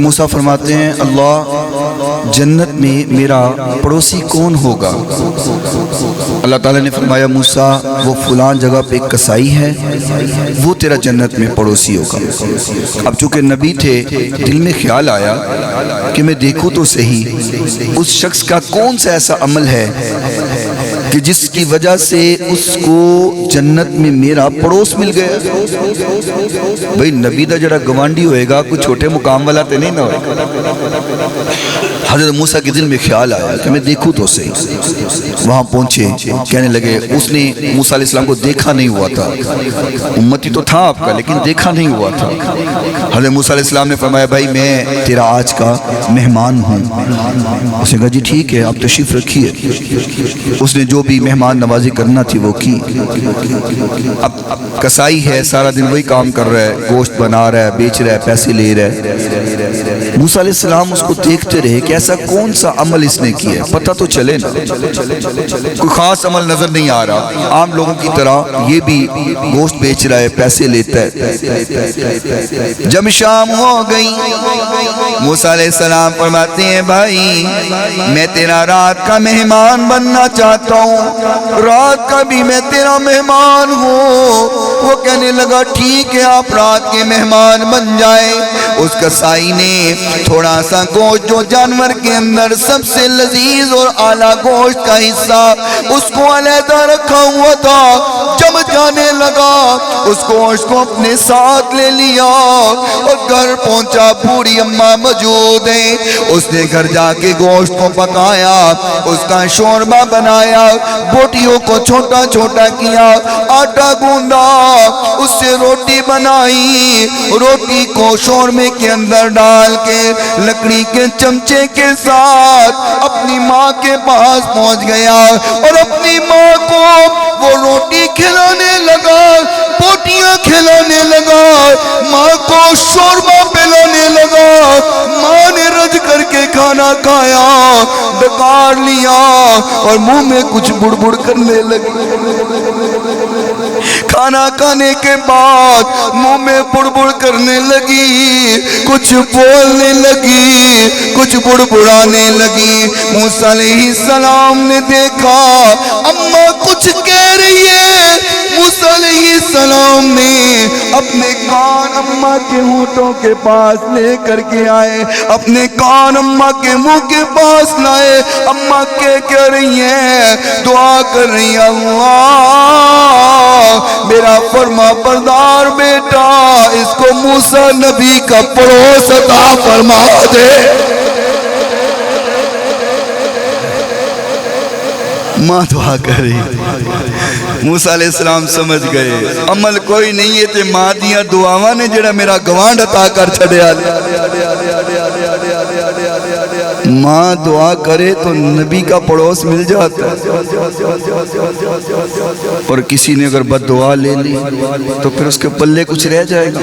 موسیٰ فرماتے ہیں اللہ جنت میں میرا پڑوسی کون ہوگا؟ اللہ تعالیٰ نے فرمایا موسیٰ وہ فلان جگہ پہ ایک کسائی ہے، وہ تیرا جنت میں پڑوسی ہوگا۔ اب چونکہ نبی تھے دل میں خیال آیا کہ میں دیکھوں تو صحیح اس شخص کا کون سا ایسا عمل ہے کہ جس کی وجہ سے اس کو جنت میں میرا پڑوس مل گیا۔ بھئی نبی دا جڑا گوانڈی ہوئے گا کوئی چھوٹے مقام والا تے نہیں نہ ہوئے گا۔ حضرت موسیٰ کے دل میں خیال آیا کہ میں دیکھوں تو صحیح۔ وہاں پہنچے، کہنے لگے اس نے موسیٰ علیہ السلام کو دیکھا نہیں ہوا تھا، امتی تو تھا آپ کا لیکن دیکھا نہیں ہوا تھا۔ حضرت موسیٰ علیہ السلام نے فرمایا بھائی میں تیرا آج کا مہمان ہوں۔ اس نے کہا جی ٹھیک ہے آپ تشریف رکھیے۔ اس نے جو بھی مہمان نوازی کرنا تھی وہ کی۔ اب کسائی ہے، سارا دن وہی کام کر رہا ہے، گوشت بنا رہا ہے، بیچ رہا ہے، پیسے لے رہا ہے۔ موسیٰ علیہ السلام اس کو دیکھتے رہے کہ ایسا کون سا عمل اس نے کیا ہے، پتہ تو چلے نا۔ کوئی خاص عمل نظر نہیں آ رہا، عام لوگوں کی طرح یہ بھی گوشت بیچ رہا ہے، پیسے لیتا ہے۔ جب شام ہو گئی موسیٰ علیہ السلام فرماتے ہیں بھائی میں تیرا رات کا مہمان بننا چاہتا ہوں، رات کا بھی میں تیرا مہمان ہوں۔ وہ کہنے لگا ٹھیک ہے آپ رات کے مہمان بن جائے۔ اس کسائی نے تھوڑا سا گوشت جو جانور کے اندر سب سے لذیذ اور اعلیٰ گوشت کا حصہ اس کو علیحدہ رکھا ہوا تھا، جب جانے لگا اس گوشت کو اپنے ساتھ لے لیا اور گھر پہنچا، بوڑھی اماں موجود ہیں۔ اس نے گھر جا کے گوشت کو پکایا، اس کا شوربہ بنایا، بوٹیوں کو چھوٹا چھوٹا کیا، آٹا گوندا، اس سے روٹی بنائی، روٹی کو شوربے کے اندر ڈال کے لکڑی کے چمچے کے ساتھ اپنی ماں کے پاس پہنچ گیا اور اپنی ماں کو وہ روٹی کھلانے لگا، بوٹیاں کھلانے لگا، ماں کو شوربہ پلانے لگا۔ ماں نے رج کر کے کھانا کھایا، ڈکار لیا اور منہ میں کچھ بڑبڑ کرنے لگی۔ کھانا کھانے کے بعد منہ میں بڑبڑ کرنے لگی، کچھ بولنے لگی، کچھ بڑبڑانے لگی۔ موسیٰ علیہ السلام نے دیکھا اماں کچھ کہہ رہی ہے۔ موسیٰ علیہ السلام نے اپنے کان اماں کے ہونٹوں کے پاس لے کر کے آئے، اپنے کان اماں کے منہ کے پاس لائے۔ اماں کہہ رہی ہیں، دعا کر رہی ہیں اللہ میرا فرما بردار بیٹا اس کو موسیٰ نبی کا پڑوس عطا فرما دے۔ ماں دعا کر رہی، موسیٰ علیہ السلام سمجھ گئے عمل کوئی نہیں ہے تے ماں دیاں دعاواں نے جڑا میرا گوانڈ عطا کر چھڑیا۔ ماں دعا کرے تو نبی کا پڑوس مل جاتا ہے، اور کسی نے اگر بد دعا لے لی تو پھر اس کے پلے کچھ رہ جائے گا۔